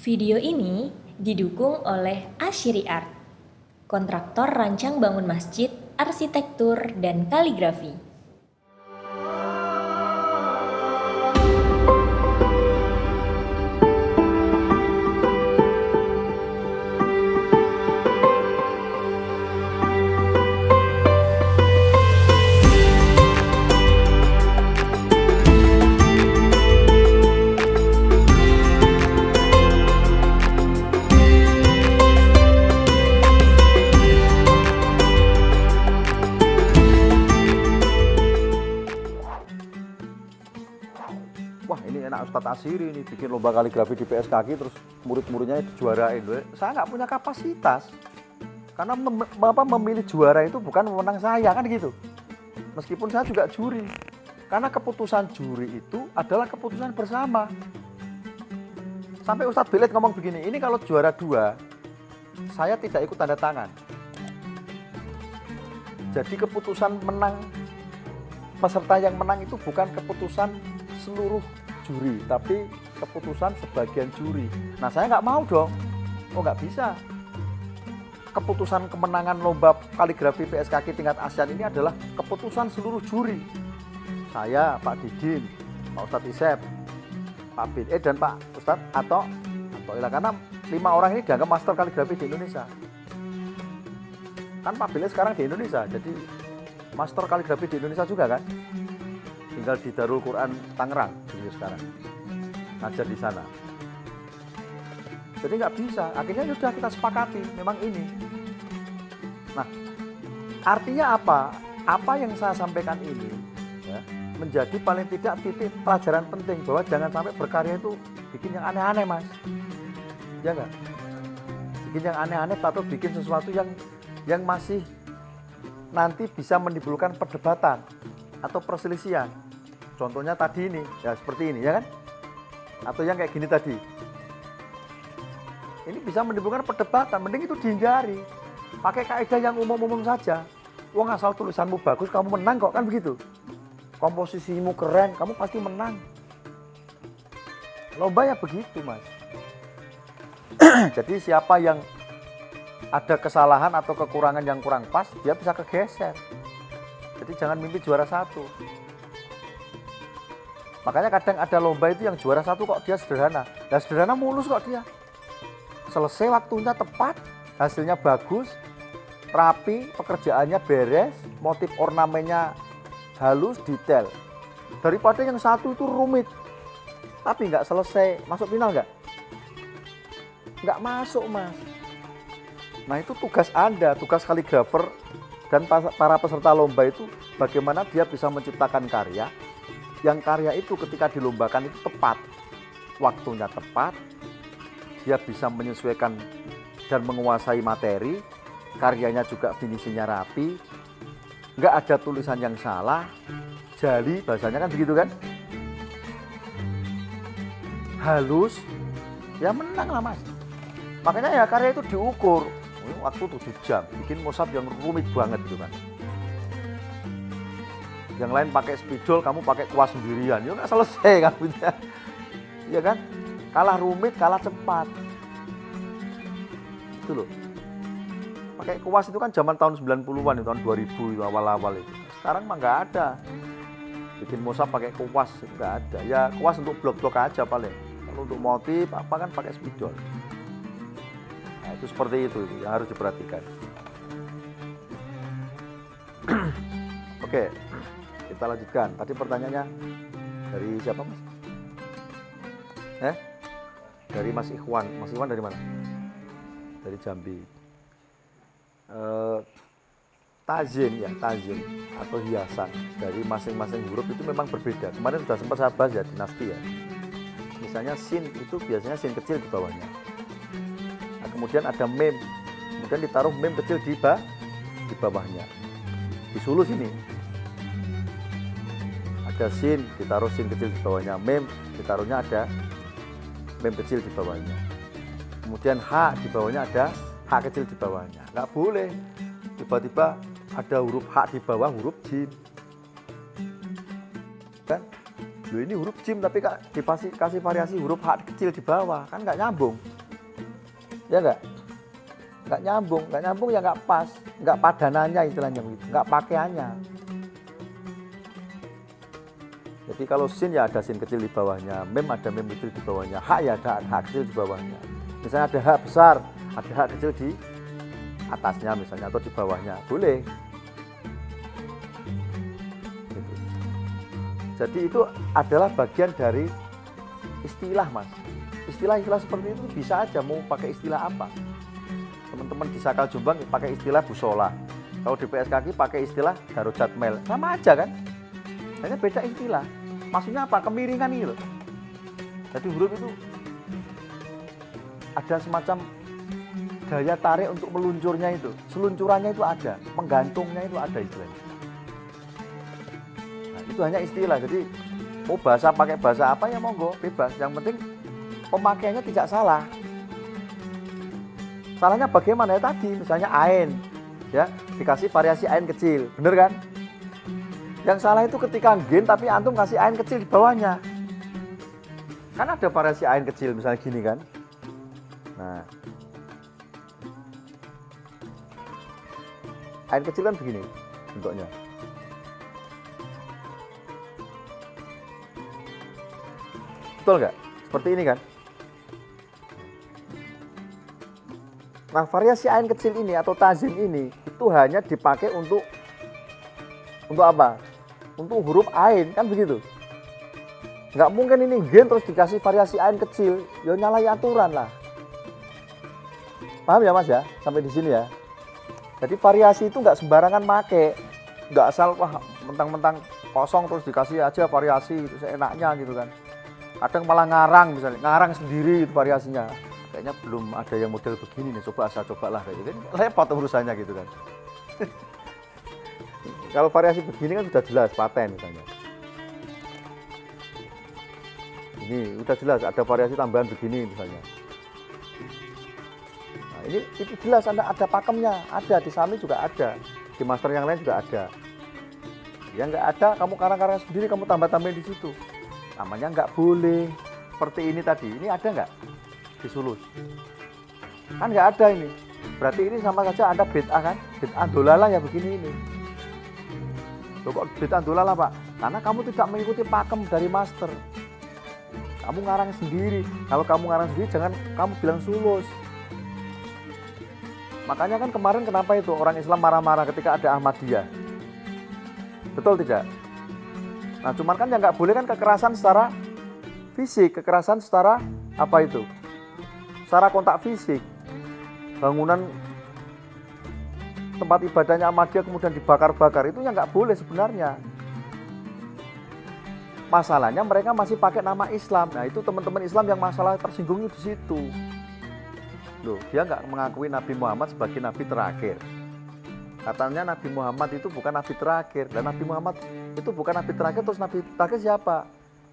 Video ini didukung oleh Ashiri Art, kontraktor rancang bangun masjid, arsitektur, dan kaligrafi. Wah, ini enak Ustadz Ashiri ini bikin lomba kaligrafi di PSKG terus murid-muridnya dijuarain. Saya nggak punya kapasitas karena memilih juara itu bukan wewenang saya kan gitu. Meskipun saya juga juri, karena keputusan juri itu adalah keputusan bersama. Sampai Ustadz Belit ngomong begini, ini kalau juara 2 saya tidak ikut tanda tangan. Jadi keputusan menang, peserta yang menang itu bukan keputusan seluruh juri, tapi keputusan sebagian juri. Nah, saya nggak mau dong. Oh, nggak bisa. Keputusan kemenangan lomba kaligrafi PSKG tingkat ASEAN ini adalah keputusan seluruh juri. Saya, Pak Didin, Pak Ustadz Isep, Pak Bin dan Pak Ustadz Ato Ila, karena 5 orang ini dianggap master kaligrafi di Indonesia. Kan Pak Bin sekarang di Indonesia, jadi master kaligrafi di Indonesia juga kan. Tinggal di Darul Quran Tangerang beliau sekarang ngajar di sana. Jadi nggak bisa. Akhirnya sudah kita sepakati memang ini. Nah, artinya apa? Apa yang saya sampaikan ini ya, menjadi paling tidak titik pelajaran penting bahwa jangan sampai berkarya itu bikin yang aneh-aneh, Mas. Ya nggak? Bikin yang aneh-aneh atau bikin sesuatu yang masih nanti bisa menimbulkan perdebatan atau perselisihan. Contohnya tadi ini, ya seperti ini, ya kan? Atau yang kayak gini tadi. Ini bisa menimbulkan perdebatan, mending itu dihindari. Pakai kaidah yang umum-umum saja. Wong asal tulisanmu bagus, kamu menang kok, kan begitu. Komposisimu keren, kamu pasti menang. Lomba ya begitu, Mas. Jadi siapa yang ada kesalahan atau kekurangan yang kurang pas, dia bisa kegeser. Jadi jangan mimpi juara 1. Makanya kadang ada lomba itu yang juara 1 kok dia sederhana. Nah, sederhana mulus kok dia. Selesai waktunya tepat, hasilnya bagus, rapi, pekerjaannya beres, motif ornamennya halus, detail. Daripada yang 1 itu rumit, tapi nggak selesai, masuk final nggak? Nggak masuk, Mas. Nah, itu tugas Anda, tugas kaligrafer dan para peserta lomba itu bagaimana dia bisa menciptakan karya yang karya itu ketika dilombakan itu tepat, waktunya tepat, dia bisa menyesuaikan dan menguasai materi, karyanya juga finishingnya rapi, nggak ada tulisan yang salah, jali bahasanya kan begitu kan, halus, ya menang lah, Mas. Makanya ya karya itu diukur, waktu 7 jam, bikin musab yang rumit banget gitu kan. Yang lain pakai spidol, kamu pakai kuas sendirian, ya nggak selesai kamu, ya kan? Kalah rumit, kalah cepat, itu loh. Pakai kuas itu kan zaman tahun 90-an, tahun 2000 itu awal-awal itu. Sekarang mah nggak ada. Bikin musab pakai kuas nggak ada. Ya kuas untuk blok-blok aja paling. Kalau untuk motif apa kan pakai spidol. Nah, itu seperti itu yang harus diperhatikan. Oke. Kita lanjutkan. Tadi pertanyaannya dari siapa, Mas? Dari Mas Ikhwan. Mas Ikhwan dari mana? Dari Jambi. Tazin ya, tazin atau hiasan dari masing-masing huruf itu memang berbeda. Kemarin sudah sempat saya bahas ya, dinasti ya. Misalnya sin itu biasanya sin kecil di bawahnya. Nah, kemudian ada mem. Kemudian ditaruh mem kecil di bawahnya. Disulus ini. Ada sin, ditaruh sin kecil di bawahnya, mem, ditaruhnya ada mem kecil di bawahnya. Kemudian H di bawahnya ada H kecil di bawahnya. Nggak boleh tiba-tiba ada huruf H di bawah huruf jim. Kan? Loh, ini huruf jim tapi kasih variasi huruf H kecil di bawah, kan nggak nyambung. Ya nggak nyambung ya nggak pas, nggak padanannya istilahnya begitu, nggak pakaiannya. Jadi kalau sin ya ada sin kecil di bawahnya, mem ada mem kecil di bawahnya, hak ya ada hak kecil di bawahnya. Misalnya ada hak besar, ada hak kecil di atasnya misalnya atau di bawahnya, boleh. Gitu. Jadi itu adalah bagian dari istilah, Mas. Istilah-istilah seperti itu bisa aja mau pakai istilah apa. Teman-teman di Sakal Jombang pakai istilah busola. Kalau di PSKG pakai istilah darojat mel. Sama aja kan? Hanya beda istilah. Maksudnya apa? Kemiringan ini loh. Jadi huruf itu ada semacam daya tarik untuk meluncurnya itu. Seluncurannya itu ada. Menggantungnya itu ada istilahnya. Nah, itu hanya istilah. Jadi mau bahasa pakai bahasa apa ya monggo, bebas. Yang penting pemakaiannya tidak salah. Salahnya bagaimana ya tadi? Misalnya ain. Ya, dikasih variasi ain kecil. Bener kan? Yang salah itu ketika gen tapi antum kasih ain kecil di bawahnya. Kan ada variasi ain kecil misalnya gini kan. Nah. Ain kecil kan begini bentuknya. Betul nggak? Seperti ini kan. Nah, variasi ain kecil ini atau tazim ini itu hanya dipakai untuk apa? Untuk huruf ain, kan begitu. Nggak mungkin ini gen terus dikasih variasi ain kecil, ya nyalahi aturan lah. Paham ya Mas ya? Sampai di sini ya. Jadi variasi itu nggak sembarangan make, nggak asal wah mentang-mentang kosong terus dikasih aja variasi itu seenaknya gitu kan. Kadang malah ngarang misalnya, ngarang sendiri itu variasinya. Kayaknya belum ada yang model begini nih, coba asal cobalah kayak gitu. Repot urusannya gitu kan. Kalau variasi begini kan sudah jelas paten misalnya. Ini udah jelas ada variasi tambahan begini misalnya. Nah, ini itu jelas ada pakemnya, ada di Sami juga ada, di master yang lain juga ada. Yang nggak ada kamu karang-karang sendiri, kamu tambah-tambahin di situ. Namanya nggak boleh. Seperti ini tadi, ini ada nggak di sulus? Kan nggak ada ini. Berarti ini sama saja ada bid'ah kan? Bid'ah dolalah ya begini ini. Loh, kok bid'ah dolalah Pak? Karena kamu tidak mengikuti pakem dari master. Kamu ngarang sendiri. Kalau kamu ngarang sendiri jangan kamu bilang sulus. Makanya kan kemarin kenapa itu orang Islam marah-marah ketika ada Ahmadiyah? Betul tidak? Nah cuman kan yang nggak boleh kan kekerasan secara fisik, kekerasan secara apa itu? Secara kontak fisik. Bangunan tempat ibadahnya Ahmadiyah kemudian dibakar-bakar, itu yang nggak boleh sebenarnya. Masalahnya mereka masih pakai nama Islam. Nah itu teman-teman Islam yang masalah tersinggungnya di situ. Loh, dia nggak mengakui Nabi Muhammad sebagai Nabi terakhir. Katanya Nabi Muhammad itu bukan Nabi terakhir. Dan Nabi Muhammad itu bukan Nabi terakhir, terus Nabi terakhir siapa?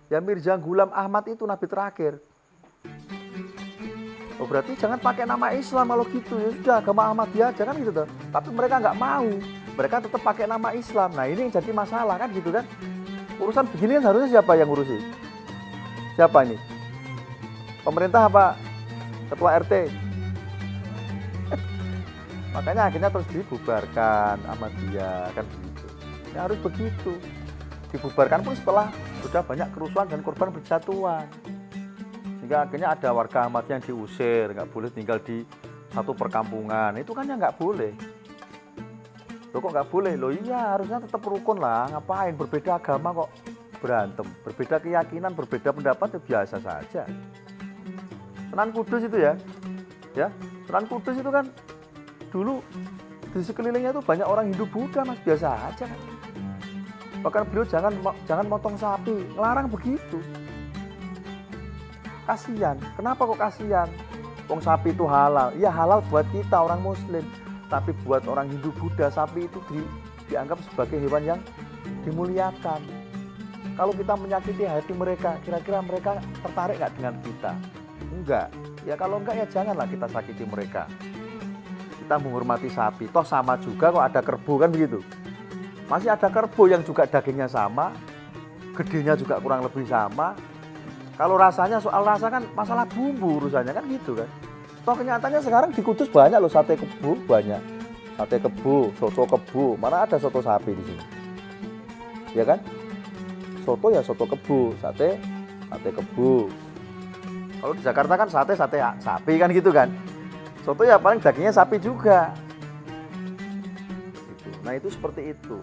Ya Mirza Ghulam Ahmad itu Nabi terakhir. Oh berarti jangan pakai nama Islam kalau gitu, ya sudah agama Ahmadiyah jangan gitu tuh. Tapi mereka nggak mau, mereka tetap pakai nama Islam. Nah ini yang jadi masalah kan gitu kan. Urusan begini kan harusnya siapa yang ngurusi? Siapa ini? Pemerintah apa? Ketua RT? Makanya akhirnya terus dibubarkan Ahmadiyah kan begitu. Ya harus begitu. Dibubarkan pun setelah sudah banyak kerusuhan dan korban berjatuhan. Sehingga akhirnya ada warga Ahmadiyah yang diusir, nggak boleh tinggal di satu perkampungan. Itu kan ya nggak boleh. Loh kok nggak boleh? Loh iya harusnya tetap rukun lah. Ngapain berbeda agama kok berantem? Berbeda keyakinan, berbeda pendapat ya biasa saja. Sunan Kudus itu ya Sunan Kudus itu kan dulu di sekelilingnya itu banyak orang Hindu Buddha Mas, biasa aja kan. Bahkan beliau jangan motong sapi, ngelarang begitu. Kasihan. Kenapa kok kasihan? Wong sapi itu halal. Iya halal buat kita orang Muslim. Tapi buat orang Hindu Buddha sapi itu dianggap sebagai hewan yang dimuliakan. Kalau kita menyakiti hati mereka, kira-kira mereka tertarik nggak dengan kita? Enggak. Ya kalau enggak ya janganlah kita sakiti mereka. Kita menghormati sapi. Toh sama juga kok ada kerbau kan begitu. Masih ada kerbau yang juga dagingnya sama, gedenya juga kurang lebih sama. Kalau rasanya, soal rasa kan masalah bumbu urusannya kan gitu kan. Toh kenyataannya sekarang di Kudus banyak loh sate kebo, banyak. Sate kebo, soto kebo, mana ada soto sapi di sini. Ya kan? Soto ya soto kebo, sate kebo. Kalau di Jakarta kan sate sapi kan gitu kan. Soto ya paling dagingnya sapi juga. Gitu. Nah itu seperti itu.